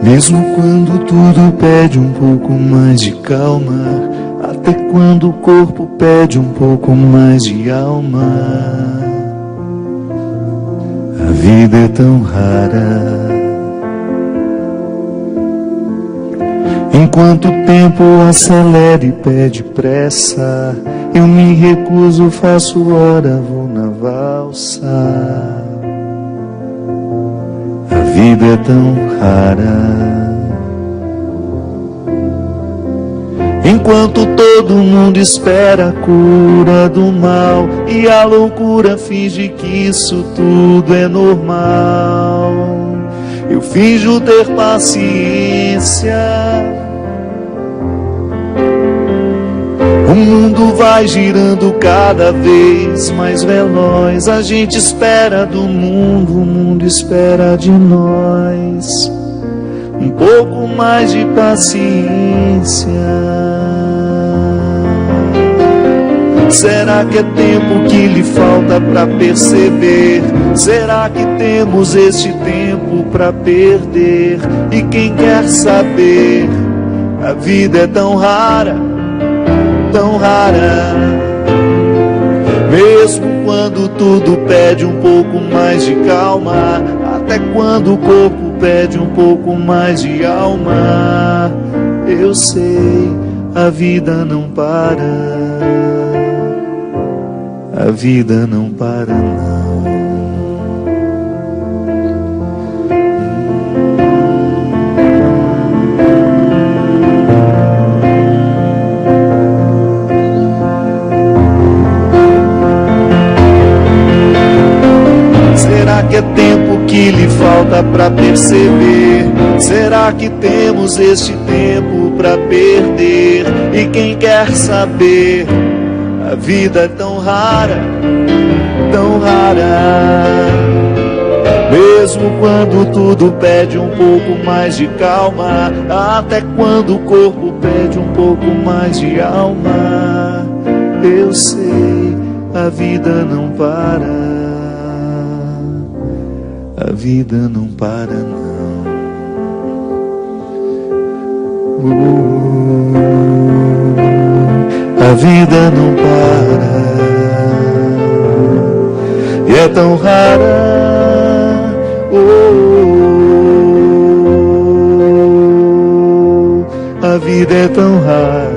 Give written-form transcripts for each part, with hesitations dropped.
Mesmo quando tudo pede um pouco mais de calma, até quando o corpo pede um pouco mais de alma. A vida é tão rara. Enquanto o tempo acelera e pede pressa, eu me recuso, faço hora, vou na valsa. A vida é tão rara. Enquanto todo mundo espera a cura do mal e a loucura finge que isso tudo é normal, eu finjo ter paciência. O mundo vai girando cada vez mais veloz. A gente espera do mundo, o mundo espera de nós. Um pouco mais de paciência. Será que é tempo que lhe falta para perceber? Será que temos este tempo para perder? E quem quer saber? A vida é tão rara, tão rara. Mesmo quando tudo pede um pouco mais de calma, até quando o corpo pede um pouco mais de alma, eu sei, a vida não para. A vida não para, não. Será que é tempo que lhe falta para perceber? Será que temos este tempo para perder? E quem quer saber? A vida é tão rara, tão rara. Mesmo quando tudo pede um pouco mais de calma, até quando o corpo pede um pouco mais de alma, eu sei, a vida não para. A vida não para, não. A vida não para. E é tão rara. A vida é tão rara.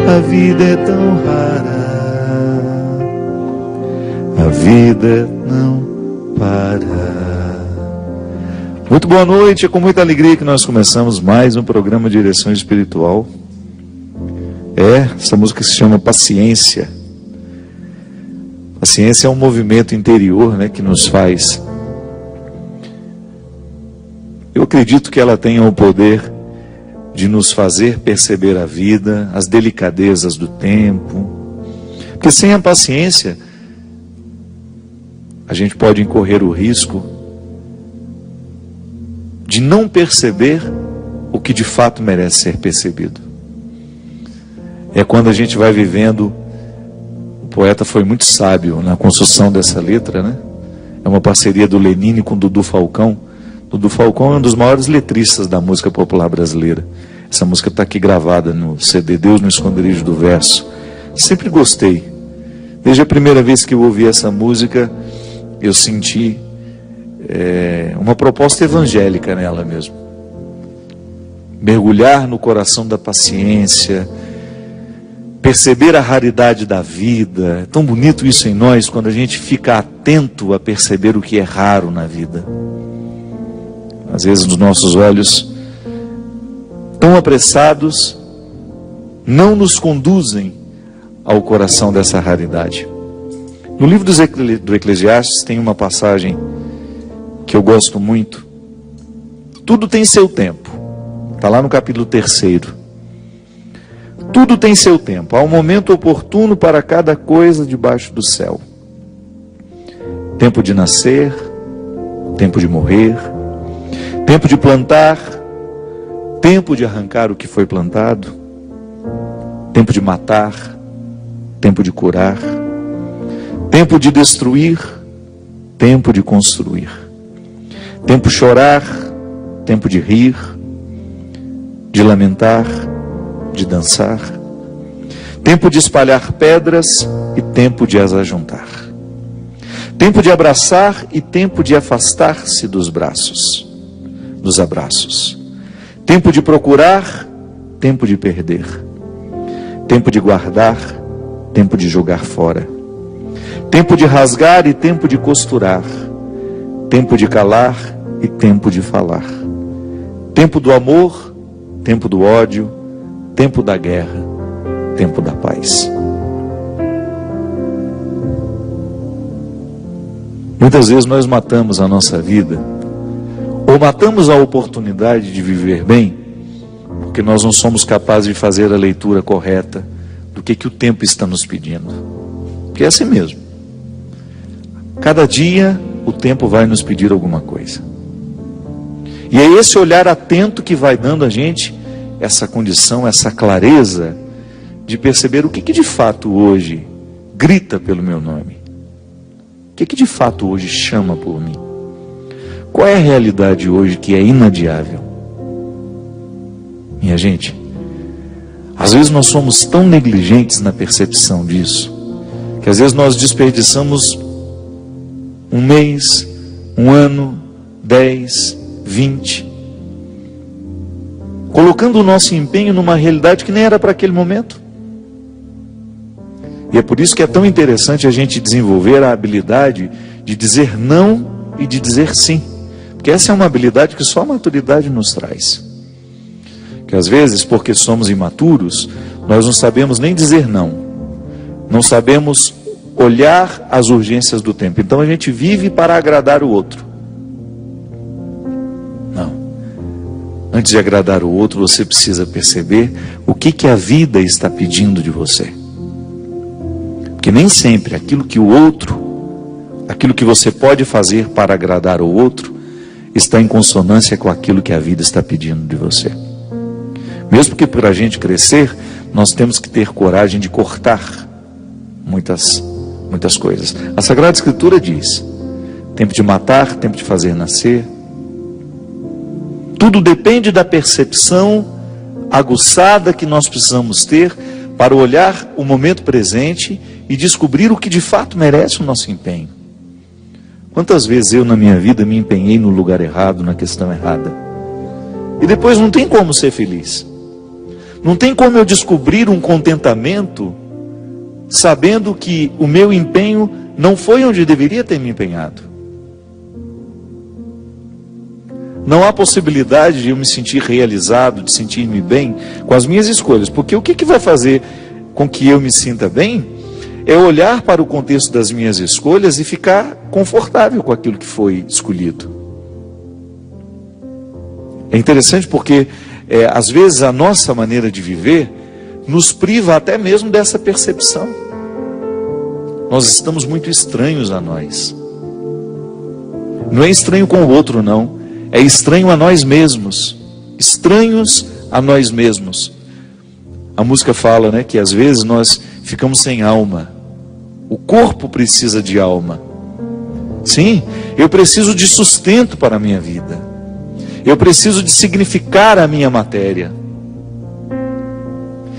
A vida é tão rara. A vida não para. Muito boa noite, é com muita alegria que nós começamos mais um programa de Direção Espiritual. Essa música se chama Paciência. Paciência é um movimento interior, né, que nos faz. Eu acredito que ela tenha o poder de nos fazer perceber a vida, as delicadezas do tempo. Porque sem a paciência, a gente pode incorrer o risco de não perceber o que de fato merece ser percebido. É quando a gente vai vivendo. O poeta foi muito sábio na construção dessa letra, né? É uma parceria do Lenine com Dudu Falcão. Dudu Falcão é um dos maiores letristas da música popular brasileira. Essa música está aqui gravada no CD Deus no Esconderijo do Verso. Sempre gostei. Desde a primeira vez que eu ouvi essa música, eu senti uma proposta evangélica nela mesmo. Mergulhar no coração da paciência, perceber a raridade da vida. É tão bonito isso em nós, quando a gente fica atento a perceber o que é raro na vida. Às vezes os nossos olhos, tão apressados, não nos conduzem ao coração dessa raridade. No livro do Eclesiastes tem uma passagem que eu gosto muito. Tudo tem seu tempo. Está lá no capítulo 3. Tudo tem seu tempo. Há um momento oportuno para cada coisa debaixo do céu. Tempo de nascer, tempo de morrer, tempo de plantar, tempo de arrancar o que foi plantado, tempo de matar, tempo de curar, tempo de destruir, tempo de construir, tempo chorar, tempo de rir, de lamentar, de dançar, tempo de espalhar pedras e tempo de as ajuntar, tempo de abraçar e tempo de afastar-se dos abraços, tempo de procurar, tempo de perder, tempo de guardar, tempo de jogar fora, tempo de rasgar e tempo de costurar, tempo de calar e tempo de falar, tempo do amor, tempo do ódio, tempo da guerra, tempo da paz. Muitas vezes nós matamos a nossa vida, ou matamos a oportunidade de viver bem, porque nós não somos capazes de fazer a leitura correta do que o tempo está nos pedindo. Porque é assim mesmo. Cada dia o tempo vai nos pedir alguma coisa. E é esse olhar atento que vai dando a gente essa condição, essa clareza de perceber o que de fato hoje grita pelo meu nome. O que de fato hoje chama por mim. Qual é a realidade hoje que é inadiável? Minha gente, às vezes nós somos tão negligentes na percepção disso, que às vezes nós desperdiçamos um mês, um ano, 10, 20, colocando o nosso empenho numa realidade que nem era para aquele momento. E é por isso que é tão interessante a gente desenvolver a habilidade de dizer não e de dizer sim. Porque essa é uma habilidade que só a maturidade nos traz. Que às vezes, porque somos imaturos, nós não sabemos nem dizer não. Não sabemos olhar as urgências do tempo. Então a gente vive para agradar o outro. Não. Antes de agradar o outro, você precisa perceber o que a vida está pedindo de você. Porque nem sempre aquilo que o outro, aquilo que você pode fazer para agradar o outro, está em consonância com aquilo que a vida está pedindo de você. Mesmo que para a gente crescer, nós temos que ter coragem de cortar muitas coisas. A Sagrada Escritura diz: tempo de matar, tempo de fazer nascer. Tudo depende da percepção aguçada que nós precisamos ter para olhar o momento presente e descobrir o que de fato merece o nosso empenho. Quantas vezes eu na minha vida me empenhei no lugar errado, na questão errada, e depois não tem como ser feliz. Não tem como eu descobrir um contentamento sabendo que o meu empenho não foi onde deveria ter me empenhado. Não há possibilidade de eu me sentir realizado, de sentir-me bem com as minhas escolhas. Porque o que vai fazer com que eu me sinta bem é olhar para o contexto das minhas escolhas e ficar confortável com aquilo que foi escolhido. É interessante porque às vezes a nossa maneira de viver nos priva até mesmo dessa percepção. Nós estamos muito estranhos a nós. Não é estranho com o outro, não. É estranho a nós mesmos. Estranhos a nós mesmos. A música fala, né, que às vezes nós ficamos sem alma. O corpo precisa de alma. Sim, eu preciso de sustento para a minha vida. Eu preciso de significar a minha matéria.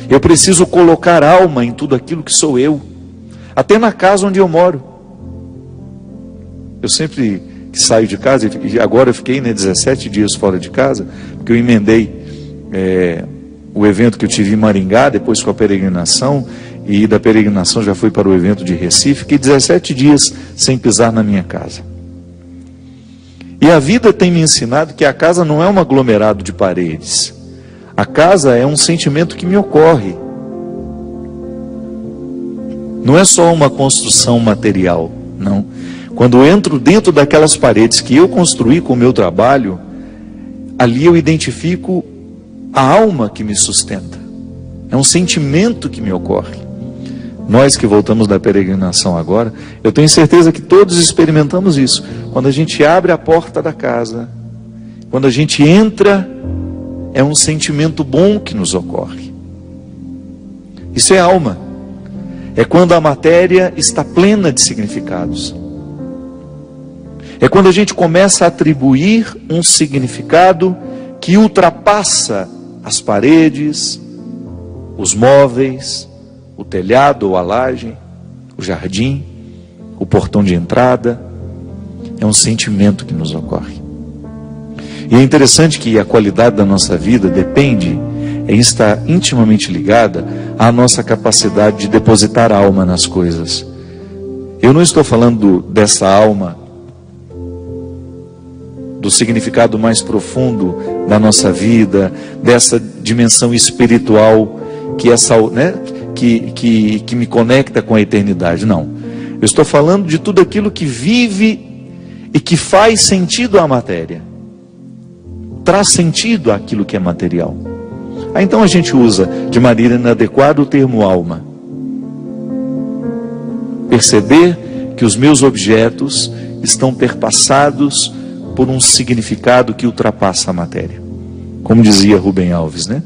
Eu preciso colocar alma em tudo aquilo que sou eu. Até na casa onde eu moro. Eu sempre que saio de casa, e agora eu fiquei 17 dias fora de casa, porque eu emendei o evento que eu tive em Maringá, depois com a peregrinação, e da peregrinação já fui para o evento de Recife. Fiquei 17 dias sem pisar na minha casa. E a vida tem me ensinado que a casa não é um aglomerado de paredes. A casa é um sentimento que me ocorre. Não é só uma construção material, não. Quando eu entro dentro daquelas paredes que eu construí com o meu trabalho, ali eu identifico a alma que me sustenta. É um sentimento que me ocorre. Nós que voltamos da peregrinação agora, eu tenho certeza que todos experimentamos isso. Quando a gente abre a porta da casa, quando a gente entra, é um sentimento bom que nos ocorre. Isso é alma. É quando a matéria está plena de significados. É quando a gente começa a atribuir um significado que ultrapassa as paredes, os móveis, o telhado ou a laje, o jardim, o portão de entrada. É um sentimento que nos ocorre. E é interessante que a qualidade da nossa vida depende, está intimamente ligada à nossa capacidade de depositar a alma nas coisas. Eu não estou falando dessa alma, do significado mais profundo da nossa vida, dessa dimensão espiritual que me conecta com a eternidade. Não. Eu estou falando de tudo aquilo que vive e que faz sentido à matéria. Traz sentido àquilo que é material. Então a gente usa de maneira inadequada o termo alma. Perceber que os meus objetos estão perpassados por um significado que ultrapassa a matéria. Como dizia Rubem Alves, né?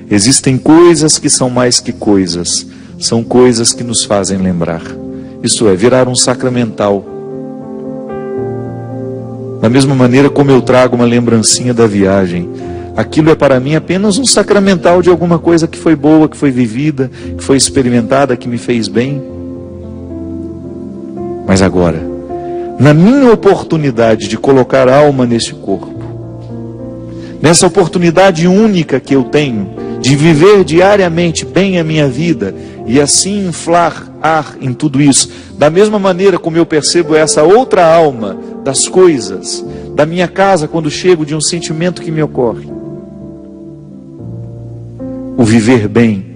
Existem coisas que são mais que coisas, são coisas que nos fazem lembrar. Isto é, virar um sacramental. Da mesma maneira como eu trago uma lembrancinha da viagem, aquilo é para mim apenas um sacramental de alguma coisa que foi boa, que foi vivida, que foi experimentada, que me fez bem. Mas agora, na minha oportunidade de colocar alma nesse corpo, nessa oportunidade única que eu tenho de viver diariamente bem a minha vida e assim inflar ar em tudo isso, da mesma maneira como eu percebo essa outra alma das coisas, da minha casa quando chego, de um sentimento que me ocorre, o viver bem,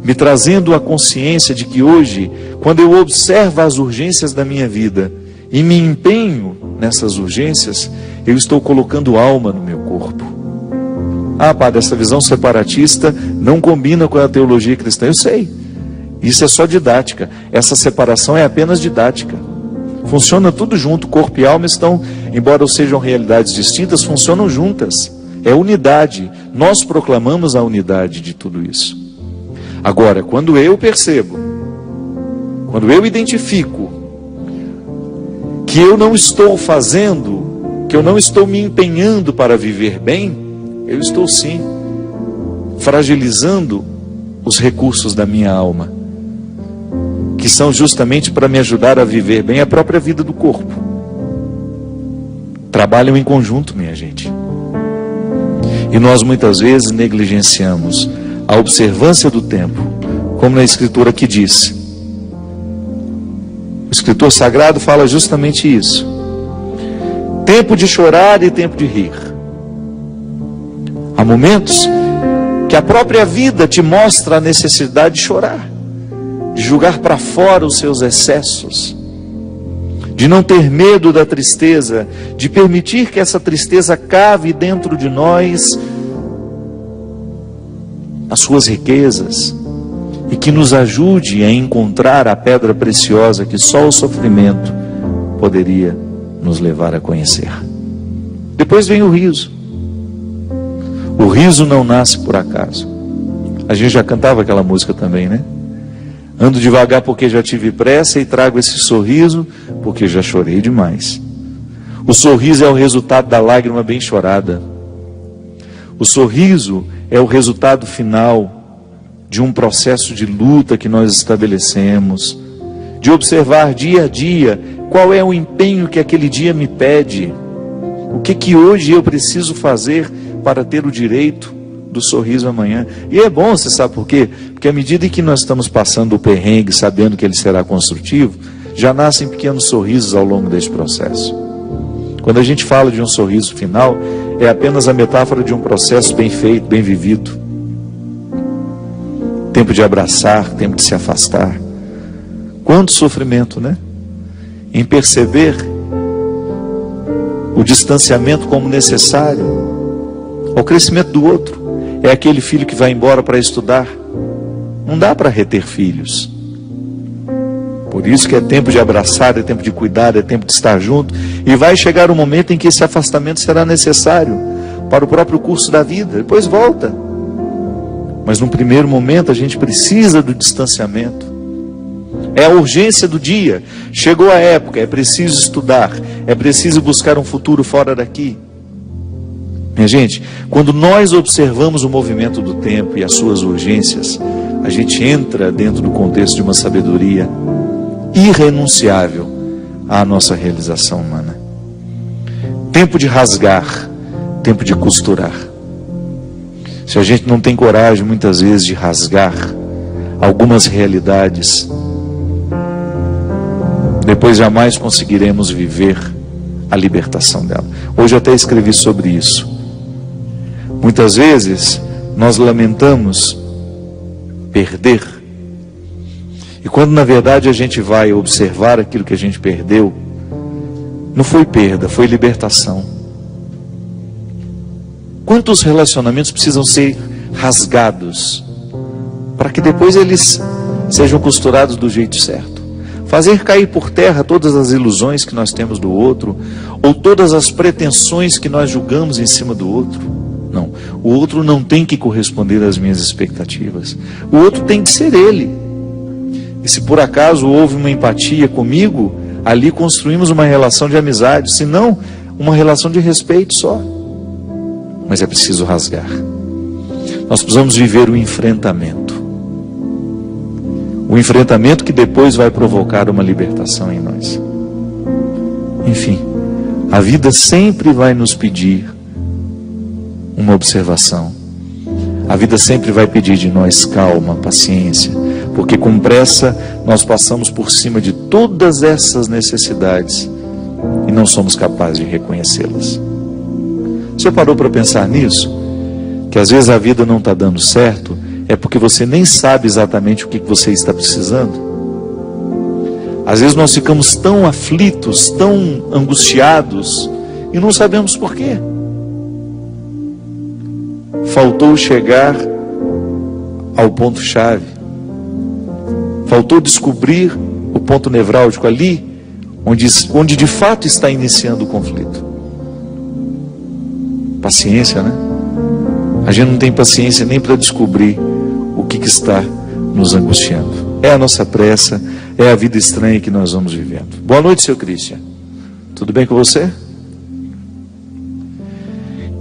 me trazendo a consciência de que hoje, quando eu observo as urgências da minha vida e me empenho nessas urgências, eu estou colocando alma no meu corpo. Ah, padre, essa visão separatista não combina com a teologia cristã. Eu sei, isso é só didática. Essa separação é apenas didática. Funciona tudo junto, corpo e alma estão, embora sejam realidades distintas, funcionam juntas. É unidade. Nós proclamamos a unidade de tudo isso. Agora, quando eu percebo, quando eu identifico que eu não estou fazendo, que eu não estou me empenhando para viver bem, eu estou sim fragilizando os recursos da minha alma, que são justamente para me ajudar a viver bem a própria vida do corpo. Trabalham em conjunto, minha gente. E nós muitas vezes negligenciamos a observância do tempo, como na escritura que disse. O escritor sagrado fala justamente isso. Tempo de chorar e tempo de rir. Há momentos que a própria vida te mostra a necessidade de chorar, de julgar para fora os seus excessos, de não ter medo da tristeza, de permitir que essa tristeza cave dentro de nós as suas riquezas e que nos ajude a encontrar a pedra preciosa que só o sofrimento poderia nos levar a conhecer. Depois vem o riso. O riso não nasce por acaso. A gente já cantava aquela música também, né? Ando devagar porque já tive pressa e trago esse sorriso porque já chorei demais. O sorriso é o resultado da lágrima bem chorada. O sorriso é o resultado final de um processo de luta que nós estabelecemos, de observar dia a dia qual é o empenho que aquele dia me pede, o que hoje eu preciso fazer para ter o direito do sorriso amanhã. E é bom, você sabe por quê? Porque à medida que nós estamos passando o perrengue, sabendo que ele será construtivo, já nascem pequenos sorrisos ao longo desse processo. Quando a gente fala de um sorriso final, é apenas a metáfora de um processo bem feito, bem vivido. Tempo de abraçar, tempo de se afastar. Quanto sofrimento, né? Em perceber o distanciamento como necessário ao crescimento do outro. É aquele filho que vai embora para estudar. Não dá para reter filhos. Por isso que é tempo de abraçar, é tempo de cuidar, é tempo de estar junto. E vai chegar um momento em que esse afastamento será necessário para o próprio curso da vida. Depois volta. Mas num primeiro momento a gente precisa do distanciamento. É a urgência do dia. Chegou a época, é preciso estudar. É preciso buscar um futuro fora daqui. Minha gente, quando nós observamos o movimento do tempo e as suas urgências, a gente entra dentro do contexto de uma sabedoria irrenunciável à nossa realização humana. Tempo de rasgar, tempo de costurar. Se a gente não tem coragem, muitas vezes, de rasgar algumas realidades, depois jamais conseguiremos viver a libertação dela. Hoje eu até escrevi sobre isso. Muitas vezes nós lamentamos perder, e quando na verdade a gente vai observar aquilo que a gente perdeu, não foi perda, foi libertação. Quantos relacionamentos precisam ser rasgados para que depois eles sejam costurados do jeito certo? Fazer cair por terra todas as ilusões que nós temos do outro, ou todas as pretensões que nós julgamos em cima do outro. Não, o outro não tem que corresponder às minhas expectativas. O outro tem que ser ele. E se por acaso houve uma empatia comigo, ali construímos uma relação de amizade, se não, uma relação de respeito só. Mas é preciso rasgar. Nós precisamos viver o enfrentamento. O enfrentamento que depois vai provocar uma libertação em nós. Enfim, a vida sempre vai nos pedir uma observação. A vida sempre vai pedir de nós calma, paciência, porque com pressa nós passamos por cima de todas essas necessidades e não somos capazes de reconhecê-las. Você parou para pensar nisso? Que às vezes a vida não está dando certo, é porque você nem sabe exatamente o que você está precisando. Às vezes nós ficamos tão aflitos, tão angustiados, e não sabemos por quê. Faltou chegar ao ponto-chave. Faltou descobrir o ponto nevrálgico ali, onde de fato está iniciando o conflito. Paciência, né? A gente não tem paciência nem para descobrir o que está nos angustiando. É a nossa pressa, é a vida estranha que nós vamos vivendo. Boa noite, seu Christian. Tudo bem com você?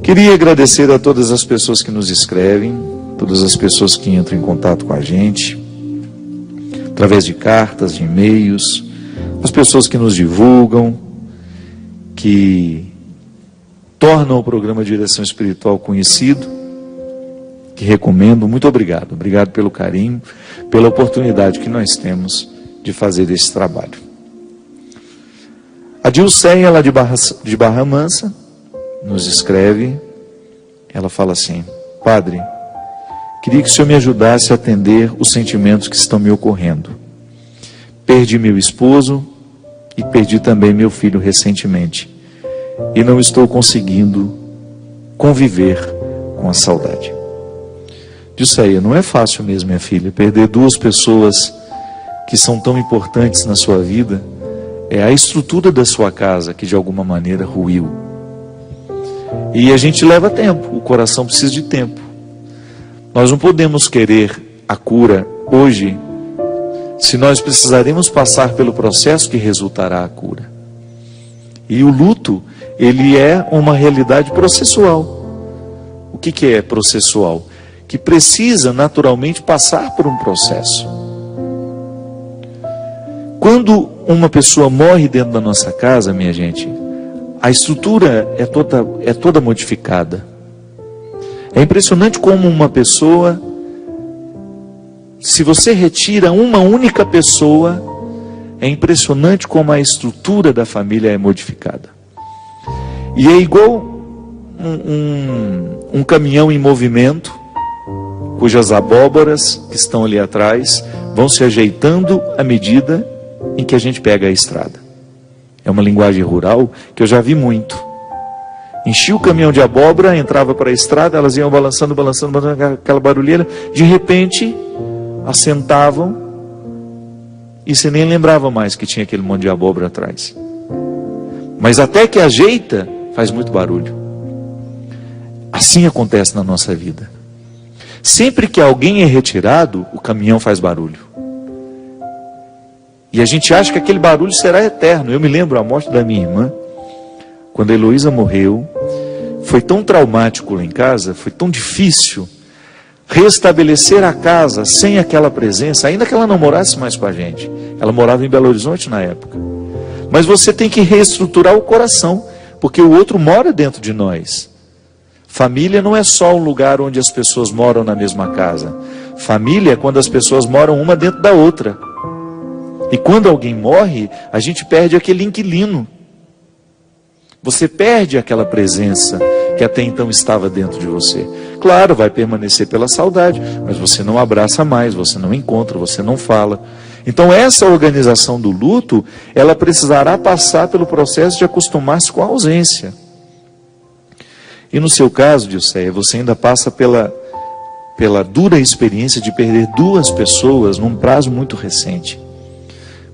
Queria agradecer a todas as pessoas que nos escrevem, todas as pessoas que entram em contato com a gente, através de cartas, de e-mails, as pessoas que nos divulgam, que tornam o programa Direção Espiritual conhecido, que recomendo. Muito obrigado. Obrigado pelo carinho, pela oportunidade que nós temos de fazer esse trabalho. A Dilceia, lá de Barra Mansa, nos escreve. Ela fala assim: Padre, queria que o Senhor me ajudasse a atender os sentimentos que estão me ocorrendo. Perdi meu esposo e perdi também meu filho recentemente, e não estou conseguindo conviver com a saudade. Dilceia, não é fácil mesmo, minha filha, perder duas pessoas que são tão importantes na sua vida. É a estrutura da sua casa que de alguma maneira ruiu. E a gente leva tempo, o coração precisa de tempo. Nós não podemos querer a cura hoje, se nós precisaremos passar pelo processo que resultará a cura. E o luto, ele é uma realidade processual. O que é processual? Que precisa naturalmente passar por um processo. Quando uma pessoa morre dentro da nossa casa, minha gente, a estrutura é toda modificada. É impressionante como uma pessoa, se você retira uma única pessoa, é impressionante como a estrutura da família é modificada. E é igual um caminhão em movimento, cujas abóboras que estão ali atrás vão se ajeitando à medida em que a gente pega a estrada. É uma linguagem rural que eu já vi muito. Enchia o caminhão de abóbora, entrava para a estrada, elas iam balançando, aquela barulheira. De repente, assentavam e você nem lembrava mais que tinha aquele monte de abóbora atrás. Mas até que ajeita, faz muito barulho. Assim acontece na nossa vida. Sempre que alguém é retirado, o caminhão faz barulho. E a gente acha que aquele barulho será eterno. Eu me lembro a morte da minha irmã, quando a Heloísa morreu, foi tão traumático lá em casa, foi tão difícil restabelecer a casa sem aquela presença, ainda que ela não morasse mais com a gente. Ela morava em Belo Horizonte na época. Mas você tem que reestruturar o coração, porque o outro mora dentro de nós. Família não é só um lugar onde as pessoas moram na mesma casa. Família é quando as pessoas moram uma dentro da outra. E quando alguém morre, a gente perde aquele inquilino. Você perde aquela presença que até então estava dentro de você. Claro, vai permanecer pela saudade, mas você não abraça mais, você não encontra, você não fala. Então essa organização do luto, ela precisará passar pelo processo de acostumar-se com a ausência. E no seu caso, Dilceia, você ainda passa pela dura experiência de perder 2 pessoas num prazo muito recente.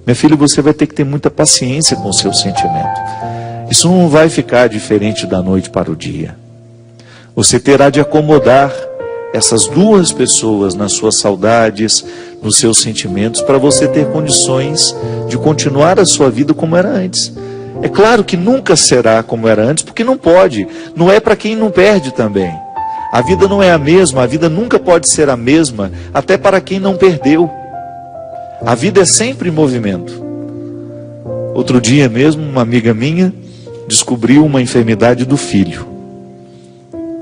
Minha filha, você vai ter que ter muita paciência com o seu sentimento. Isso não vai ficar diferente da noite para o dia. Você terá de acomodar essas 2 pessoas nas suas saudades, nos seus sentimentos, para você ter condições de continuar a sua vida como era antes. É claro que nunca será como era antes, porque não pode. Não é para quem não perde também. A vida não é a mesma, a vida nunca pode ser a mesma, até para quem não perdeu. A vida é sempre em movimento. Outro dia mesmo, uma amiga minha descobriu uma enfermidade do filho.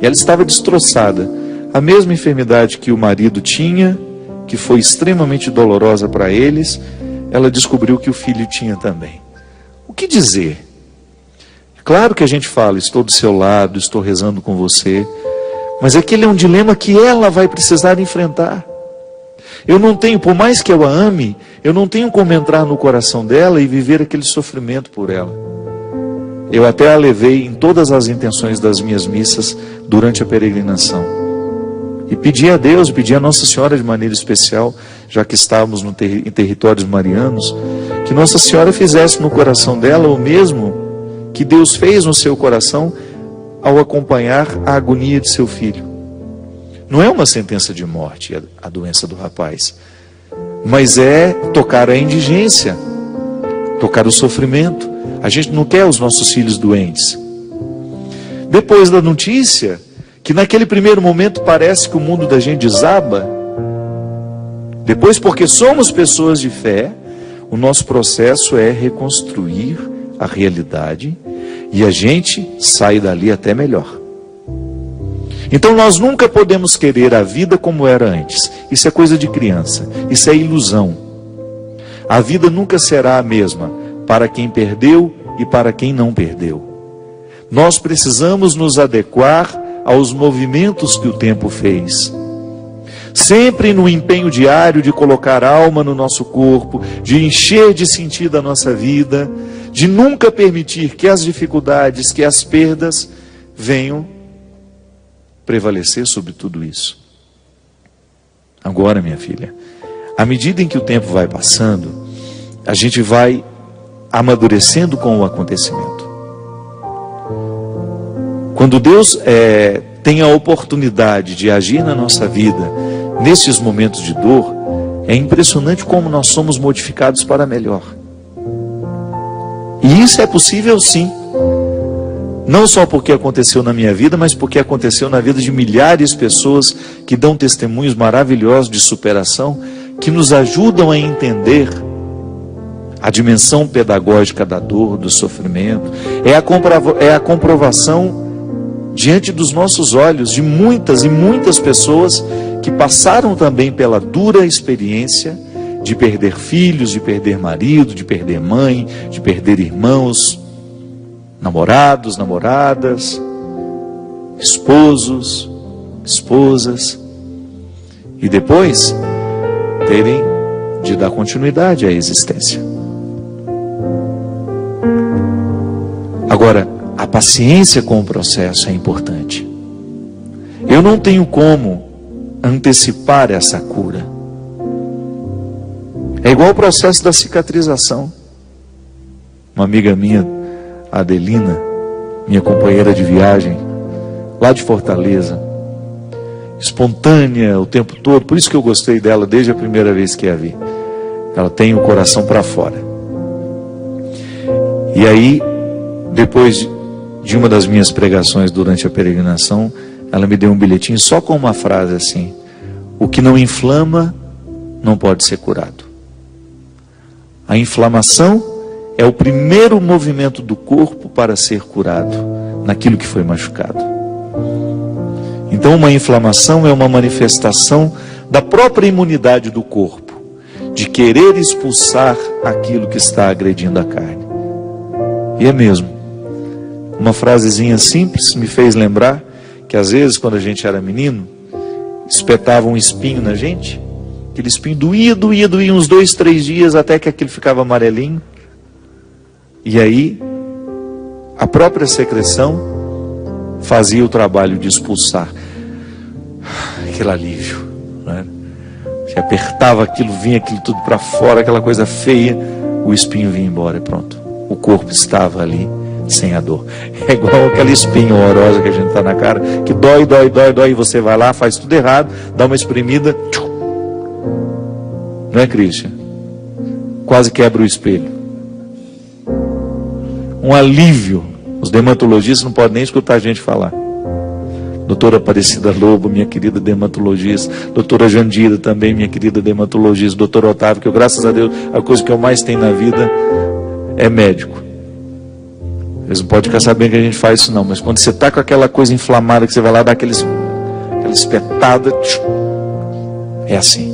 E ela estava destroçada. A mesma enfermidade que o marido tinha, que foi extremamente dolorosa para eles, ela descobriu que o filho tinha também. O que dizer? Claro que a gente fala, estou do seu lado, estou rezando com você, mas aquele é um dilema que ela vai precisar enfrentar. Eu não tenho, por mais que eu a ame, eu não tenho como entrar no coração dela e viver aquele sofrimento por ela. Eu até a levei em todas as intenções das minhas missas durante a peregrinação. E pedi a Deus, pedi a Nossa Senhora de maneira especial, já que estávamos em territórios marianos, que Nossa Senhora fizesse no coração dela o mesmo que Deus fez no seu coração ao acompanhar a agonia de seu filho. Não é uma sentença de morte a doença do rapaz, mas é tocar a indigência, tocar o sofrimento. A gente não quer os nossos filhos doentes. Depois da notícia, que naquele primeiro momento parece que o mundo da gente desaba, depois, porque somos pessoas de fé, o nosso processo é reconstruir a realidade e a gente sai dali até melhor. Então nós nunca podemos querer a vida como era antes. Isso é coisa de criança, isso é ilusão. A vida nunca será a mesma para quem perdeu e para quem não perdeu. Nós precisamos nos adequar aos movimentos que o tempo fez. Sempre no empenho diário de colocar alma no nosso corpo, de encher de sentido a nossa vida, de nunca permitir que as dificuldades, que as perdas venham prevalecer sobre tudo isso. Agora, minha filha, à medida em que o tempo vai passando, a gente vai amadurecendo com o acontecimento. Quando Deus tem a oportunidade de agir na nossa vida, nesses momentos de dor, é impressionante como nós somos modificados para melhor. E isso é possível sim. Não só porque aconteceu na minha vida, mas porque aconteceu na vida de milhares de pessoas que dão testemunhos maravilhosos de superação, que nos ajudam a entender a dimensão pedagógica da dor, do sofrimento. É a comprovação diante dos nossos olhos de muitas e muitas pessoas que passaram também pela dura experiência de perder filhos, de perder marido, de perder mãe, de perder irmãos, namorados, namoradas, esposos, esposas, e depois terem de dar continuidade à existência. Agora, a paciência com o processo é importante. Eu não tenho como antecipar essa cura. É igual o processo da cicatrização. Uma amiga minha, Adelina, minha companheira de viagem, lá de Fortaleza, espontânea o tempo todo, por isso que eu gostei dela desde a primeira vez que a vi. Ela tem o coração para fora. E aí, depois de uma das minhas pregações durante a peregrinação, ela me deu um bilhetinho só com uma frase assim: o que não inflama não pode ser curado. A inflamação é o primeiro movimento do corpo para ser curado naquilo que foi machucado. Então, uma inflamação é uma manifestação da própria imunidade do corpo, de querer expulsar aquilo que está agredindo a carne. E é mesmo. Uma frasezinha simples me fez lembrar que às vezes, quando a gente era menino, espetava um espinho na gente, aquele espinho doía uns 2, 3 dias, até que aquilo ficava amarelinho. E aí, a própria secreção fazia o trabalho de expulsar aquele alívio, né? Você apertava aquilo, vinha aquilo tudo para fora, aquela coisa feia, o espinho vinha embora e pronto. O corpo estava ali sem a dor. É igual aquela espinha horrorosa que a gente está na cara, que dói, e você vai lá, faz tudo errado, dá uma espremida, não é, Cristian? Quase quebra o espelho. Um alívio. Os dermatologistas não podem nem escutar a gente falar. Doutora Aparecida Lobo, minha querida dermatologista. Doutora Jandira também, minha querida dermatologista. Doutor Otávio, que eu, graças a Deus, a coisa que eu mais tenho na vida é médico. Eles não podem ficar sabendo que a gente faz isso não, mas quando você está com aquela coisa inflamada, que você vai lá dar aquela espetada, é assim.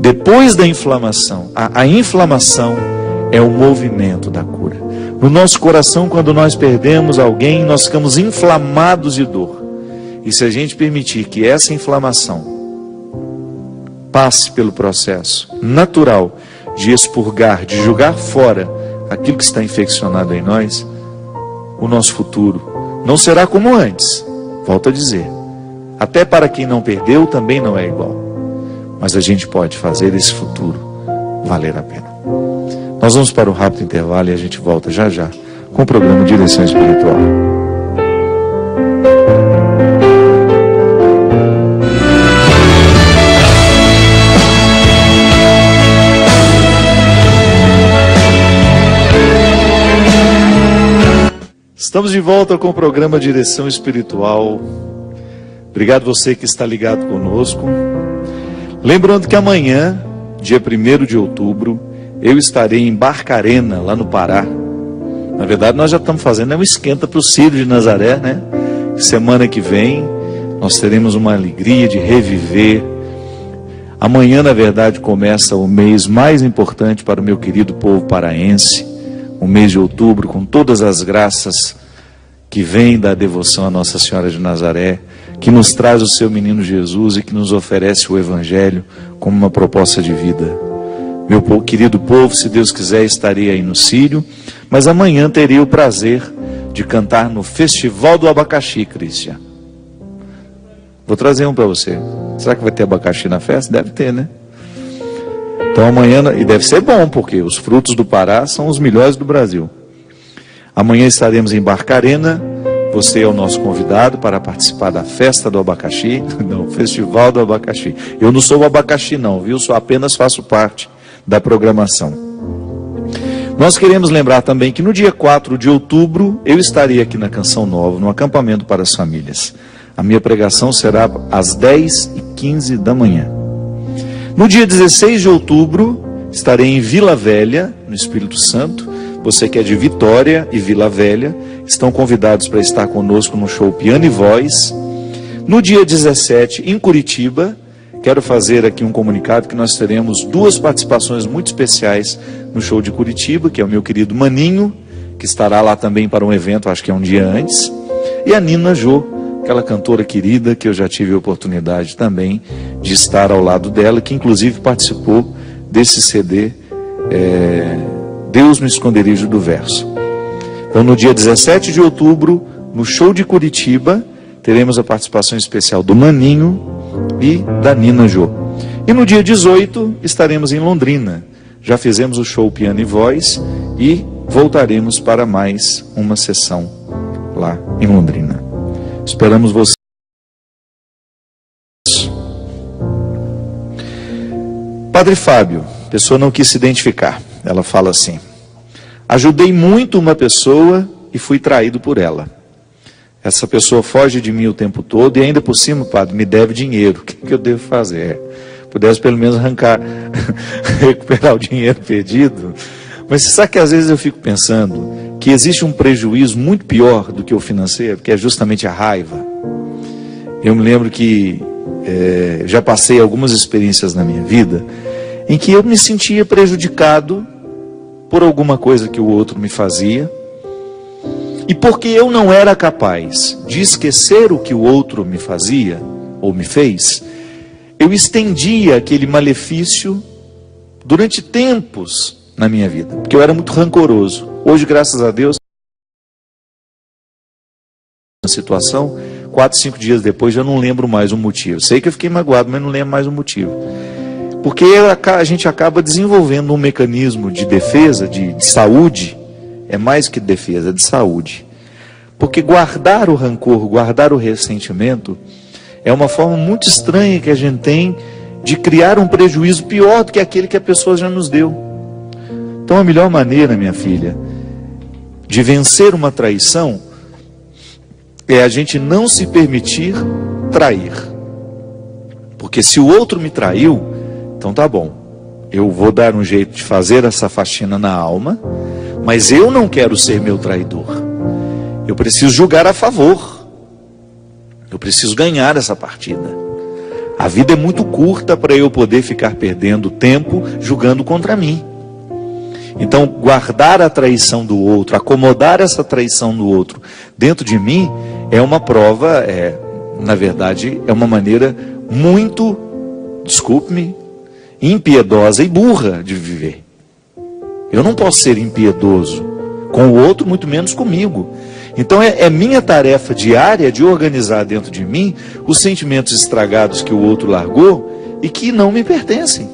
Depois da inflamação, a inflamação é o movimento da cura. No nosso coração, quando nós perdemos alguém, nós ficamos inflamados de dor. E se a gente permitir que essa inflamação passe pelo processo natural de expurgar, de jogar fora aquilo que está infeccionado em nós, o nosso futuro não será como antes. Volto a dizer, até para quem não perdeu também não é igual. Mas a gente pode fazer esse futuro valer a pena. Nós vamos para um rápido intervalo e a gente volta já já com o programa Direção Espiritual. Estamos de volta com o programa Direção Espiritual. Obrigado você que está ligado conosco. Lembrando que amanhã, dia 1º de outubro, eu estarei em Barcarena, lá no Pará. Na verdade, nós já estamos fazendo um esquenta para o Círio de Nazaré, né? Semana que vem, nós teremos uma alegria de reviver. Amanhã, na verdade, começa o mês mais importante para o meu querido povo paraense. O mês de outubro, com todas as graças que vêm da devoção à Nossa Senhora de Nazaré, que nos traz o seu menino Jesus e que nos oferece o Evangelho como uma proposta de vida. Meu querido povo, se Deus quiser, estarei aí no Círio, mas amanhã terei o prazer de cantar no Festival do Abacaxi, Cristian. Vou trazer um para você. Será que vai ter abacaxi na festa? Deve ter, né? Então amanhã, e deve ser bom, porque os frutos do Pará são os melhores do Brasil. Amanhã estaremos em Barcarena. Você é o nosso convidado para participar da festa do abacaxi, não, Festival do Abacaxi. Eu não sou o abacaxi não, viu? Só apenas faço parte da programação. Nós queremos lembrar também que no dia 4 de outubro, eu estarei aqui na Canção Nova, no acampamento para as famílias. A minha pregação será às 10h15 da manhã. No dia 16 de outubro, estarei em Vila Velha, no Espírito Santo. Você que é de Vitória e Vila Velha, estão convidados para estar conosco no show Piano e Voz. No dia 17, em Curitiba, quero fazer aqui um comunicado que nós teremos 2 participações muito especiais no show de Curitiba, que é o meu querido Maninho, que estará lá também para um evento, acho que é um dia antes, e a Nina Jô, aquela cantora querida que eu já tive a oportunidade também de estar ao lado dela, que inclusive participou desse CD, Deus no Esconderijo do Verso. Então, no dia 17 de outubro, no show de Curitiba, teremos a participação especial do Maninho e da Nina Jô. E no dia 18, estaremos em Londrina. Já fizemos o show Piano e Voz e voltaremos para mais uma sessão lá em Londrina. Esperamos vocês. Padre Fábio, a pessoa não quis se identificar. Ela fala assim: ajudei muito uma pessoa e fui traído por ela. Essa pessoa foge de mim o tempo todo e ainda por cima, padre, me deve dinheiro. O que eu devo fazer? Pudesse pelo menos recuperar o dinheiro perdido. Mas você sabe que às vezes eu fico pensando que existe um prejuízo muito pior do que o financeiro, que é justamente a raiva. Eu me lembro que já passei algumas experiências na minha vida em que eu me sentia prejudicado por alguma coisa que o outro me fazia, e porque eu não era capaz de esquecer o que o outro me fazia ou me fez, eu estendia aquele malefício durante tempos na minha vida, porque eu era muito rancoroso. Hoje, graças a Deus, na situação, 4, 5 dias depois, já não lembro mais o motivo. Sei que eu fiquei magoado, mas não lembro mais o motivo. Porque a gente acaba desenvolvendo um mecanismo de defesa, de saúde, é mais que defesa, é de saúde. Porque guardar o rancor, guardar o ressentimento, é uma forma muito estranha que a gente tem de criar um prejuízo pior do que aquele que a pessoa já nos deu. Então a melhor maneira, minha filha, de vencer uma traição é a gente não se permitir trair. Porque se o outro me traiu, então tá bom, eu vou dar um jeito de fazer essa faxina na alma, mas eu não quero ser meu traidor. Eu preciso julgar a favor. Eu preciso ganhar essa partida. A vida é muito curta para eu poder ficar perdendo tempo julgando contra mim. Então, guardar a traição do outro, acomodar essa traição do outro dentro de mim, é uma prova, na verdade, é uma maneira muito, desculpe-me, impiedosa e burra de viver. Eu não posso ser impiedoso com o outro, muito menos comigo. Então é minha tarefa diária de organizar dentro de mim os sentimentos estragados que o outro largou e que não me pertencem.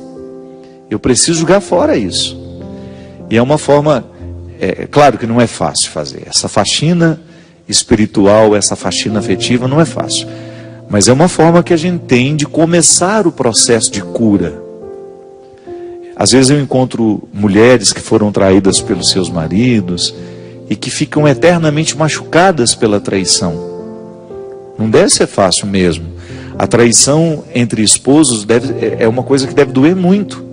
Eu preciso jogar fora isso. E é uma forma, claro que não é fácil fazer. Essa faxina espiritual, essa faxina afetiva não é fácil. Mas é uma forma que a gente tem de começar o processo de cura. Às vezes eu encontro mulheres que foram traídas pelos seus maridos e que ficam eternamente machucadas pela traição. Não deve ser fácil mesmo. A traição entre esposos é uma coisa que deve doer muito.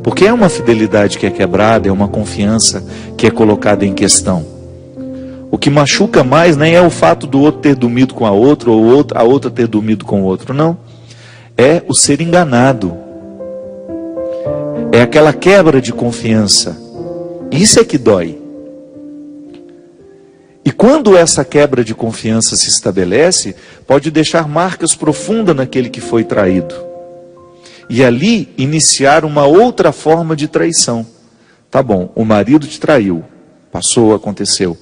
Porque é uma fidelidade que é quebrada, é uma confiança que é colocada em questão. O que machuca mais nem é o fato do outro ter dormido com a outra, ou a outra ter dormido com o outro, não. É o ser enganado. É aquela quebra de confiança. Isso é que dói. E quando essa quebra de confiança se estabelece, pode deixar marcas profundas naquele que foi traído. E ali iniciar uma outra forma de traição. Tá bom, o marido te traiu. Passou, aconteceu.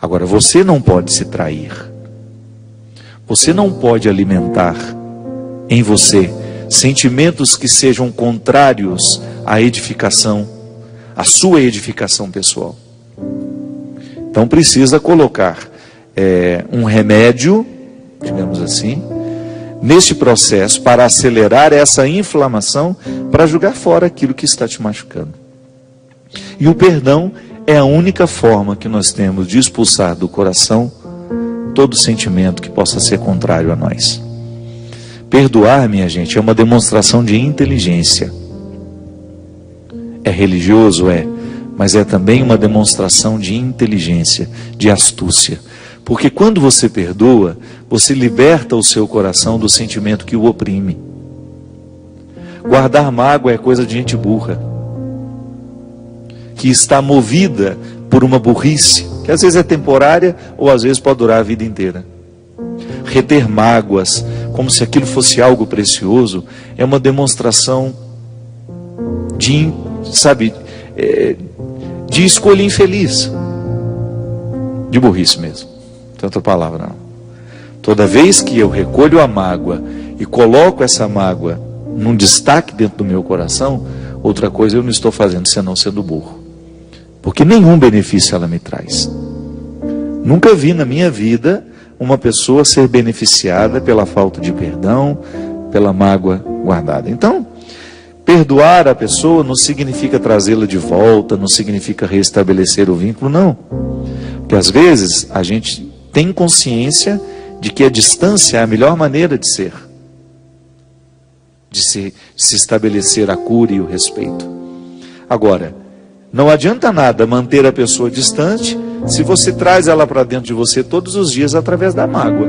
Agora, você não pode se trair. Você não pode alimentar em você sentimentos que sejam contrários à edificação, à sua edificação pessoal. Então precisa colocar um remédio, digamos assim, neste processo para acelerar essa inflamação, para jogar fora aquilo que está te machucando. E o perdão é a única forma que nós temos de expulsar do coração todo sentimento que possa ser contrário a nós. Perdoar, minha gente, é uma demonstração de inteligência. É religioso, mas é também uma demonstração de inteligência, de astúcia. Porque quando você perdoa, você liberta o seu coração do sentimento que o oprime. Guardar mágoa é coisa de gente burra, que está movida por uma burrice, que às vezes é temporária ou às vezes pode durar a vida inteira. Reter mágoas, como se aquilo fosse algo precioso, é uma demonstração de escolha infeliz, de burrice mesmo, não tem outra palavra não. Toda vez que eu recolho a mágoa e coloco essa mágoa num destaque dentro do meu coração, outra coisa eu não estou fazendo senão sendo burro, porque nenhum benefício ela me traz. Nunca vi na minha vida uma pessoa ser beneficiada pela falta de perdão, pela mágoa guardada. Então, perdoar a pessoa não significa trazê-la de volta, não significa restabelecer o vínculo, não. Porque às vezes a gente tem consciência de que a distância é a melhor maneira de ser, de se estabelecer a cura e o respeito. Agora, não adianta nada manter a pessoa distante se você traz ela para dentro de você todos os dias através da mágoa.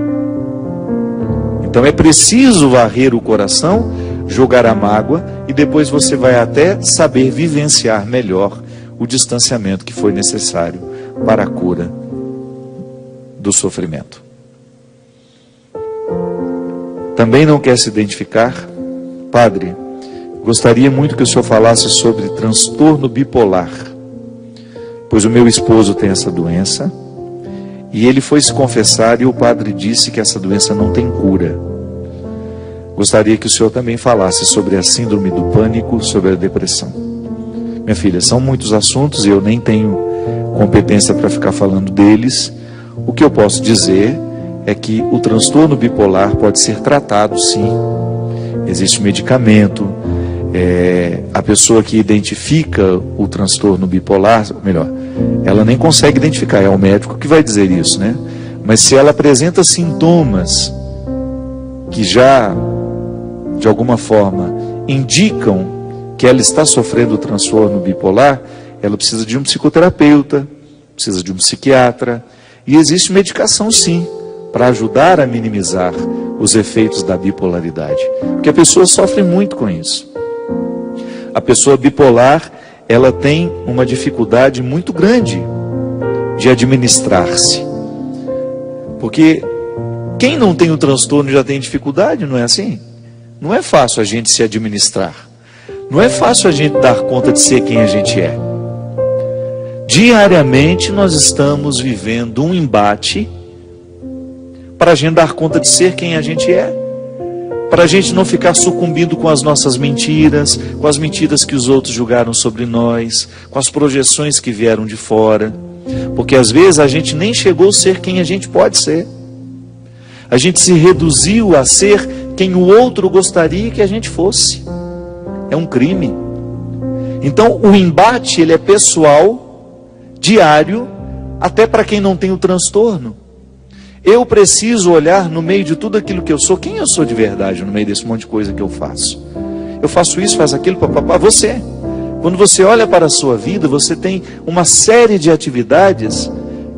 Então é preciso varrer o coração, jogar a mágoa, e depois você vai até saber vivenciar melhor o distanciamento que foi necessário para a cura do sofrimento. Também não quer se identificar? Padre, gostaria muito que o senhor falasse sobre transtorno bipolar, pois o meu esposo tem essa doença, e ele foi se confessar e o padre disse que essa doença não tem cura. Gostaria que o senhor também falasse sobre a síndrome do pânico, sobre a depressão. Minha filha, são muitos assuntos e eu nem tenho competência para ficar falando deles. O que eu posso dizer é que o transtorno bipolar pode ser tratado, sim. Existe medicamento. A pessoa que identifica o transtorno bipolar, melhor, ela nem consegue identificar, é o médico que vai dizer isso, né? Mas se ela apresenta sintomas que já, de alguma forma, indicam que ela está sofrendo o transtorno bipolar, ela precisa de um psicoterapeuta, precisa de um psiquiatra, e existe medicação, sim, para ajudar a minimizar os efeitos da bipolaridade, porque a pessoa sofre muito com isso. A pessoa bipolar, ela tem uma dificuldade muito grande de administrar-se, porque quem não tem o transtorno já tem dificuldade, não é assim? Não é fácil a gente se administrar, não é fácil a gente dar conta de ser quem a gente é. Diariamente nós estamos vivendo um embate para a gente dar conta de ser quem a gente é, para a gente não ficar sucumbindo com as nossas mentiras, com as mentiras que os outros julgaram sobre nós, com as projeções que vieram de fora, porque às vezes a gente nem chegou a ser quem a gente pode ser, a gente se reduziu a ser quem o outro gostaria que a gente fosse. É um crime. Então o embate, ele é pessoal, diário, até para quem não tem o transtorno. Eu preciso olhar no meio de tudo aquilo que eu sou, quem eu sou de verdade no meio desse monte de coisa que eu faço. Eu faço isso, faço aquilo, papapá. Você, quando você olha para a sua vida, você tem uma série de atividades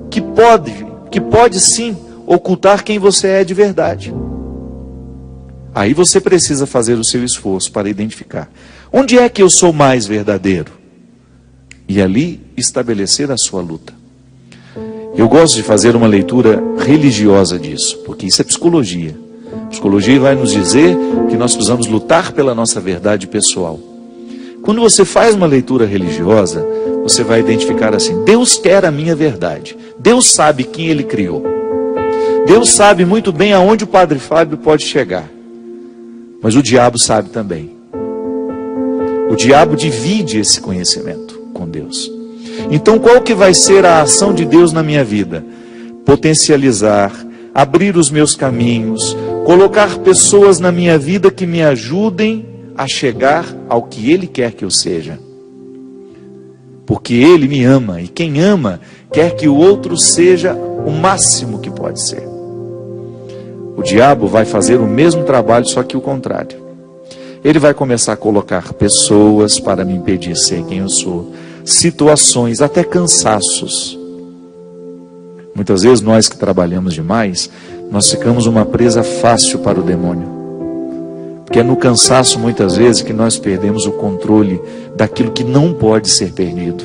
que pode sim ocultar quem você é de verdade. Aí você precisa fazer o seu esforço para identificar onde é que eu sou mais verdadeiro, e ali estabelecer a sua luta. Eu gosto de fazer uma leitura religiosa disso, porque isso é psicologia. Psicologia vai nos dizer que nós precisamos lutar pela nossa verdade pessoal. Quando você faz uma leitura religiosa, você vai identificar assim: Deus quer a minha verdade. Deus sabe quem Ele criou. Deus sabe muito bem aonde o Padre Fábio pode chegar. Mas o diabo sabe também. O diabo divide esse conhecimento com Deus. Então qual que vai ser a ação de Deus na minha vida? Potencializar, abrir os meus caminhos, colocar pessoas na minha vida que me ajudem a chegar ao que Ele quer que eu seja. Porque Ele me ama, e quem ama quer que o outro seja o máximo que pode ser. O diabo vai fazer o mesmo trabalho, só que o contrário. Ele vai começar a colocar pessoas para me impedir de ser quem eu sou, situações, até cansaços. Muitas vezes nós que trabalhamos demais, nós ficamos uma presa fácil para o demônio. Porque é no cansaço muitas vezes que nós perdemos o controle daquilo que não pode ser perdido.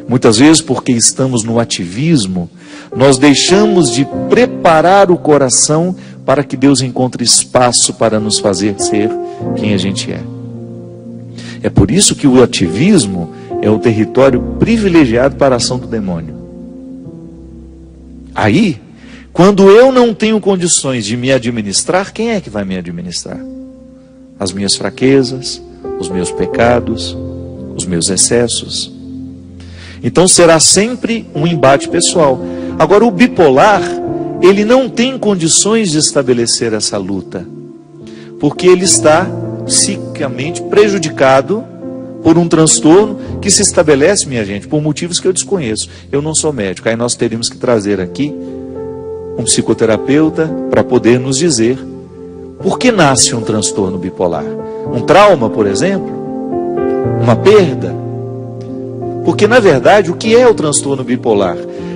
Muitas vezes porque estamos no ativismo, nós deixamos de preparar o coração para que Deus encontre espaço para nos fazer ser quem a gente é. É por isso que o ativismo é o território privilegiado para a ação do demônio. Aí, quando eu não tenho condições de me administrar, quem é que vai me administrar? As minhas fraquezas, os meus pecados, os meus excessos. Então será sempre um embate pessoal. Agora o bipolar, ele não tem condições de estabelecer essa luta, porque ele está psiquicamente prejudicado por um transtorno que se estabelece, minha gente, por motivos que eu desconheço. Eu não sou médico, aí nós teríamos que trazer aqui um psicoterapeuta para poder nos dizer por que nasce um transtorno bipolar. Um trauma, por exemplo? Uma perda? Porque, na verdade, o que é o transtorno bipolar?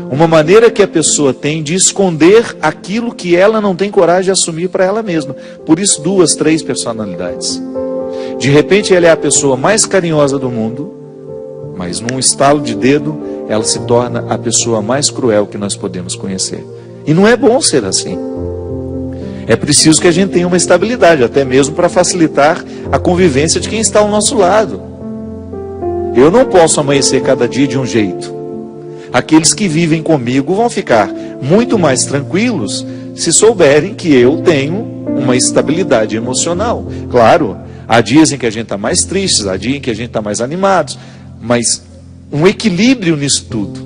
Uma maneira que a pessoa tem de esconder aquilo que ela não tem coragem de assumir para ela mesma. Por isso, 2, 3 personalidades. De repente, ela é a pessoa mais carinhosa do mundo, mas num estalo de dedo, ela se torna a pessoa mais cruel que nós podemos conhecer. E não é bom ser assim. É preciso que a gente tenha uma estabilidade, até mesmo para facilitar a convivência de quem está ao nosso lado. Eu não posso amanhecer cada dia de um jeito. Aqueles que vivem comigo vão ficar muito mais tranquilos se souberem que eu tenho uma estabilidade emocional. Claro, há dias em que a gente está mais triste, há dias em que a gente está mais animado, mas um equilíbrio nisso tudo.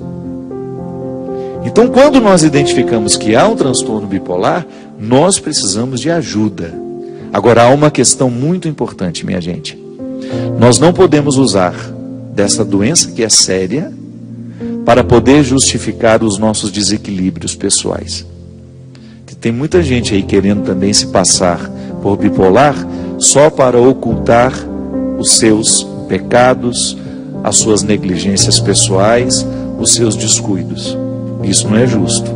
Então, quando nós identificamos que há um transtorno bipolar, nós precisamos de ajuda. Agora, há uma questão muito importante, minha gente. Nós não podemos usar dessa doença que é séria para poder justificar os nossos desequilíbrios pessoais. Tem muita gente aí querendo também se passar por bipolar só para ocultar os seus pecados, as suas negligências pessoais, os seus descuidos. Isso não é justo.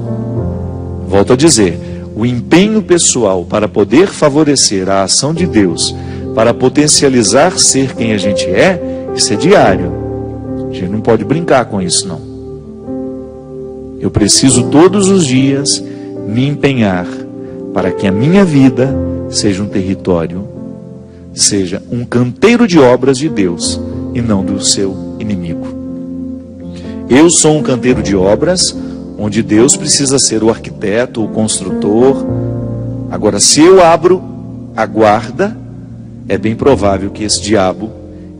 Volto a dizer, o empenho pessoal para poder favorecer a ação de Deus, para potencializar ser quem a gente é, isso é diário. A gente não pode brincar com isso, não. Eu preciso todos os dias me empenhar para que a minha vida seja um território, seja um canteiro de obras de Deus e não do seu inimigo. Eu sou um canteiro de obras onde Deus precisa ser o arquiteto, o construtor. Agora, se eu abro a guarda, é bem provável que esse diabo,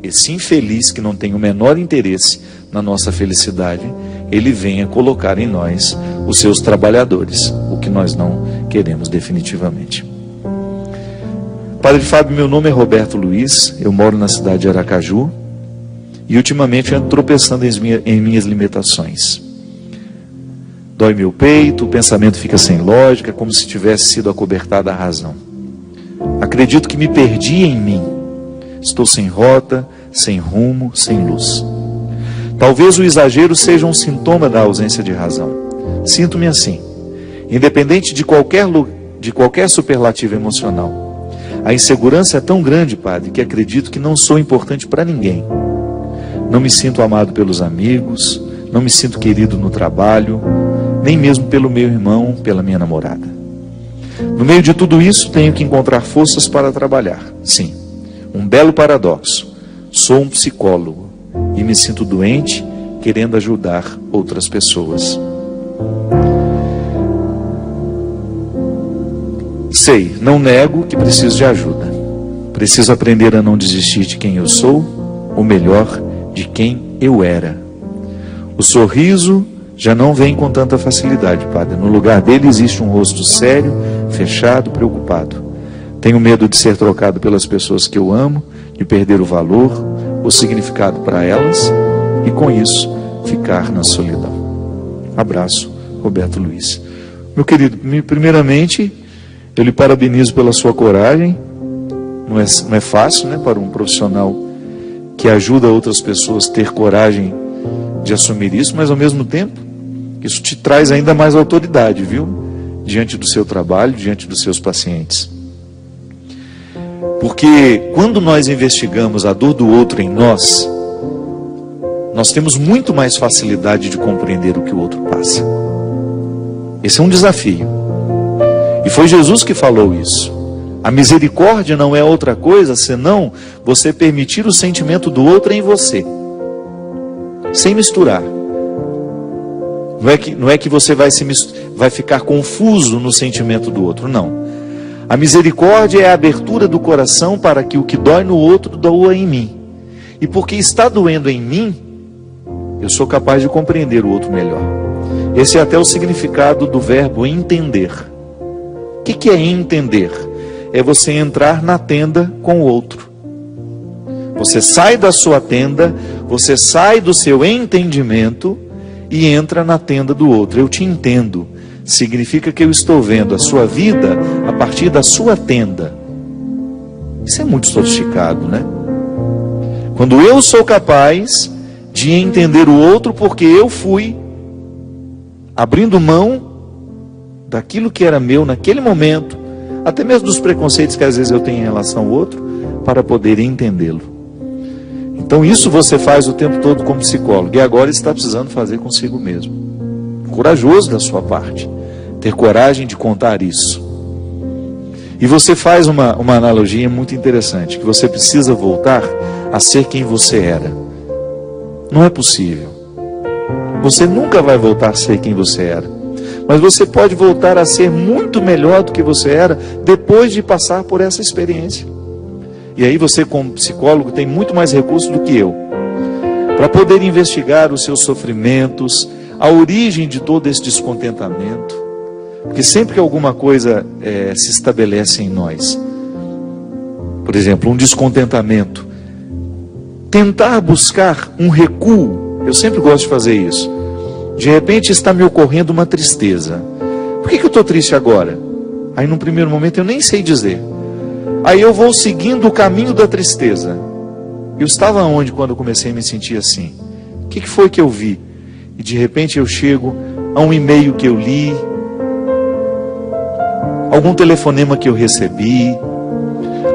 esse infeliz que não tem o menor interesse na nossa felicidade, ele venha colocar em nós os seus trabalhadores, o que nós não queremos definitivamente. Padre Fábio, meu nome é Roberto Luiz, eu moro na cidade de Aracaju e ultimamente eu ando tropeçando em minhas limitações. Dói meu peito, o pensamento fica sem lógica, como se tivesse sido acobertada a razão. Acredito que me perdi em mim, estou sem rota, sem rumo, sem luz. Talvez o exagero seja um sintoma da ausência de razão. Sinto-me assim, independente de qualquer superlativo emocional. A insegurança é tão grande, Padre, que acredito que não sou importante para ninguém. Não me sinto amado pelos amigos, não me sinto querido no trabalho, nem mesmo pelo meu irmão, pela minha namorada. No meio de tudo isso, tenho que encontrar forças para trabalhar. Sim, um belo paradoxo. Sou um psicólogo e me sinto doente, querendo ajudar outras pessoas. Sei, não nego que preciso de ajuda. Preciso aprender a não desistir de quem eu sou, ou melhor, de quem eu era. O sorriso já não vem com tanta facilidade, Padre. No lugar dele existe um rosto sério, fechado, preocupado. Tenho medo de ser trocado pelas pessoas que eu amo, de perder o valor, o significado para elas e com isso ficar na solidão. Abraço, Roberto Luiz. Meu querido, primeiramente eu lhe parabenizo pela sua coragem. Não é fácil, né, para um profissional que ajuda outras pessoas a ter coragem de assumir isso, mas ao mesmo tempo isso te traz ainda mais autoridade, viu? Diante do seu trabalho, diante dos seus pacientes. Porque quando nós investigamos a dor do outro em nós, nós temos muito mais facilidade de compreender o que o outro passa. Esse é um desafio. E foi Jesus que falou isso. A misericórdia não é outra coisa senão você permitir o sentimento do outro em você, sem misturar. Não é que você vai ficar confuso no sentimento do outro, não. A misericórdia é a abertura do coração para que o que dói no outro doa em mim. E porque está doendo em mim, eu sou capaz de compreender o outro melhor. Esse é até o significado do verbo entender. O que é entender? É você entrar na tenda com o outro. Você sai da sua tenda, você sai do seu entendimento e entra na tenda do outro. Eu te entendo. Significa que eu estou vendo a sua vida a partir da sua tenda. Isso é muito sofisticado, né? Quando eu sou capaz de entender o outro porque eu fui abrindo mão daquilo que era meu naquele momento, até mesmo dos preconceitos que às vezes eu tenho em relação ao outro, para poder entendê-lo. Então isso você faz o tempo todo como psicólogo, e agora está precisando fazer consigo mesmo. Corajoso da sua parte, ter coragem de contar isso. E você faz uma analogia muito interessante, que você precisa voltar a ser quem você era. Não é possível. Você nunca vai voltar a ser quem você era. Mas você pode voltar a ser muito melhor do que você era depois de passar por essa experiência. E aí você, como psicólogo, tem muito mais recursos do que eu, para poder investigar os seus sofrimentos, a origem de todo esse descontentamento. Porque sempre que alguma coisa se estabelece em nós, por exemplo, um descontentamento, tentar buscar um recuo, eu sempre gosto de fazer isso. De repente está me ocorrendo uma tristeza. Por que eu estou triste agora? Aí num primeiro momento eu nem sei dizer. Aí eu vou seguindo o caminho da tristeza. Eu estava onde quando eu comecei a me sentir assim? O que foi que eu vi? E de repente eu chego a um e-mail que eu li, algum telefonema que eu recebi,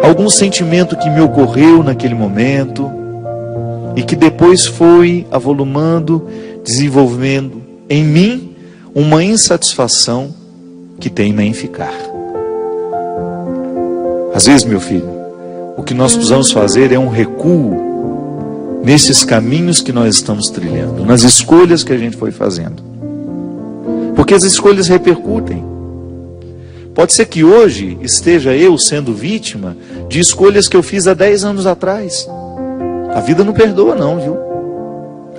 algum sentimento que me ocorreu naquele momento, e que depois foi avolumando, desenvolvendo em mim uma insatisfação que teima em ficar. Às vezes, meu filho, o que nós precisamos fazer é um recuo nesses caminhos que nós estamos trilhando, nas escolhas que a gente foi fazendo. Porque as escolhas repercutem. Pode ser que hoje esteja eu sendo vítima de escolhas que eu fiz há 10 anos atrás. A vida não perdoa não, viu?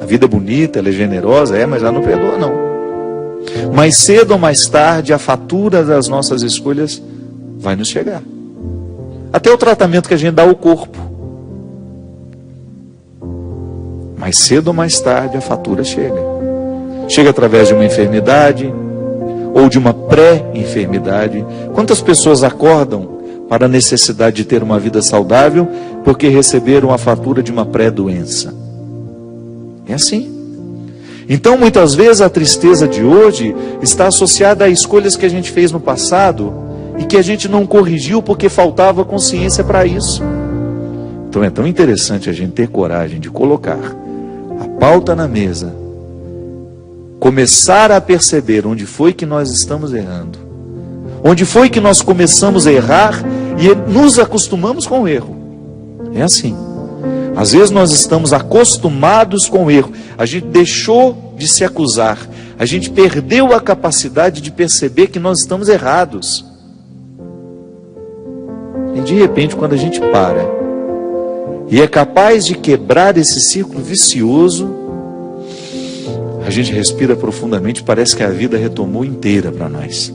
A vida é bonita, ela é generosa, mas ela não perdoa não. Mais cedo ou mais tarde, a fatura das nossas escolhas vai nos chegar. Até o tratamento que a gente dá ao corpo. Mais cedo ou mais tarde, a fatura chega. Chega através de uma enfermidade, ou de uma pré-enfermidade. Quantas pessoas acordam para a necessidade de ter uma vida saudável, porque receberam a fatura de uma pré-doença? É assim. Então, muitas vezes, a tristeza de hoje está associada a escolhas que a gente fez no passado e que a gente não corrigiu porque faltava consciência para isso. Então, é tão interessante a gente ter coragem de colocar a pauta na mesa, começar a perceber onde foi que nós estamos errando, onde foi que nós começamos a errar e nos acostumamos com o erro. É assim. Às vezes nós estamos acostumados com o erro, a gente deixou de se acusar, a gente perdeu a capacidade de perceber que nós estamos errados. E de repente, quando a gente para e é capaz de quebrar esse círculo vicioso, a gente respira profundamente, parece que a vida retomou inteira para nós.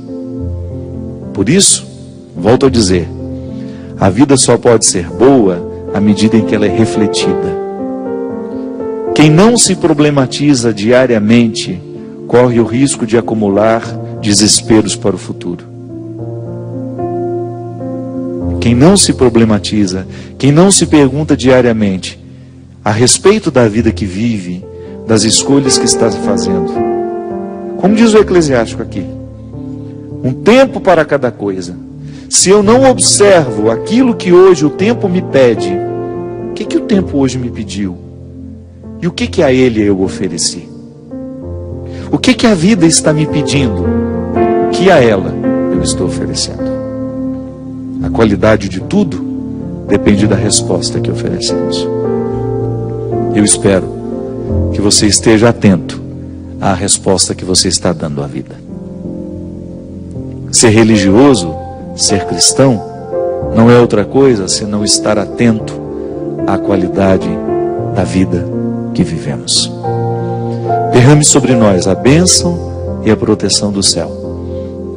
Por isso, volto a dizer, a vida só pode ser boa à medida em que ela é refletida. Quem não se problematiza diariamente corre o risco de acumular desesperos para o futuro. Quem não se problematiza, quem não se pergunta diariamente a respeito da vida que vive, das escolhas que está fazendo. Como diz o Eclesiástico aqui, um tempo para cada coisa. Se eu não observo aquilo que hoje o tempo me pede, o que o tempo hoje me pediu? E o que a ele eu ofereci? O que a vida está me pedindo? O que a ela eu estou oferecendo? A qualidade de tudo depende da resposta que oferecemos. Eu espero que você esteja atento à resposta que você está dando à vida. Ser religioso, ser cristão, não é outra coisa senão estar atento à qualidade da vida que vivemos. Derrame sobre nós a bênção e a proteção do céu,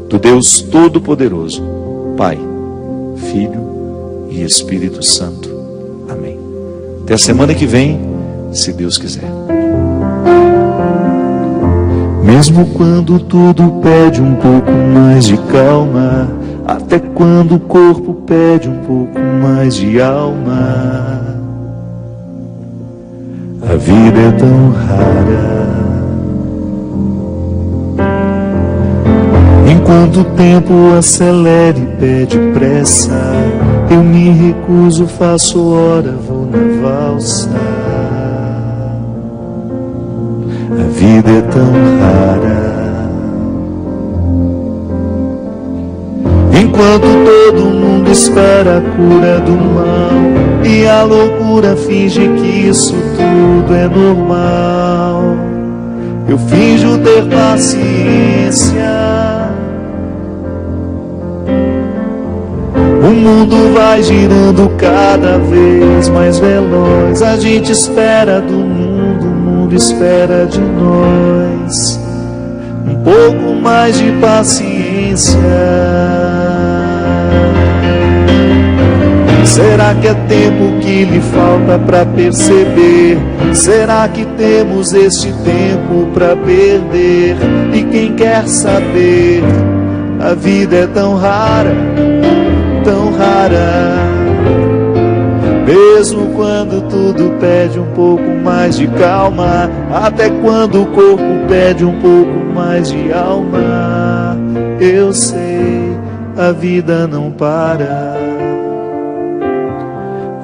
do Deus Todo-Poderoso, Pai, Filho e Espírito Santo. Amém. Até a semana que vem, se Deus quiser. Mesmo quando tudo pede um pouco mais de calma, até quando o corpo pede um pouco mais de alma, a vida é tão rara. Enquanto o tempo acelera e pede pressa, eu me recuso, faço hora, vou na valsa. A vida é tão rara. Enquanto todo mundo espera a cura do mal e a loucura finge que isso tudo é normal, eu finjo ter paciência. O mundo vai girando cada vez mais veloz. A gente espera do mundo, o mundo espera de nós. Um pouco mais de paciência. Será que é tempo que lhe falta para perceber? Será que temos este tempo para perder? E quem quer saber, a vida é tão rara, tão rara. Mesmo quando tudo pede um pouco mais de calma, até quando o corpo pede um pouco mais de alma, eu sei, a vida não para.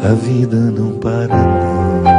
A vida não para não.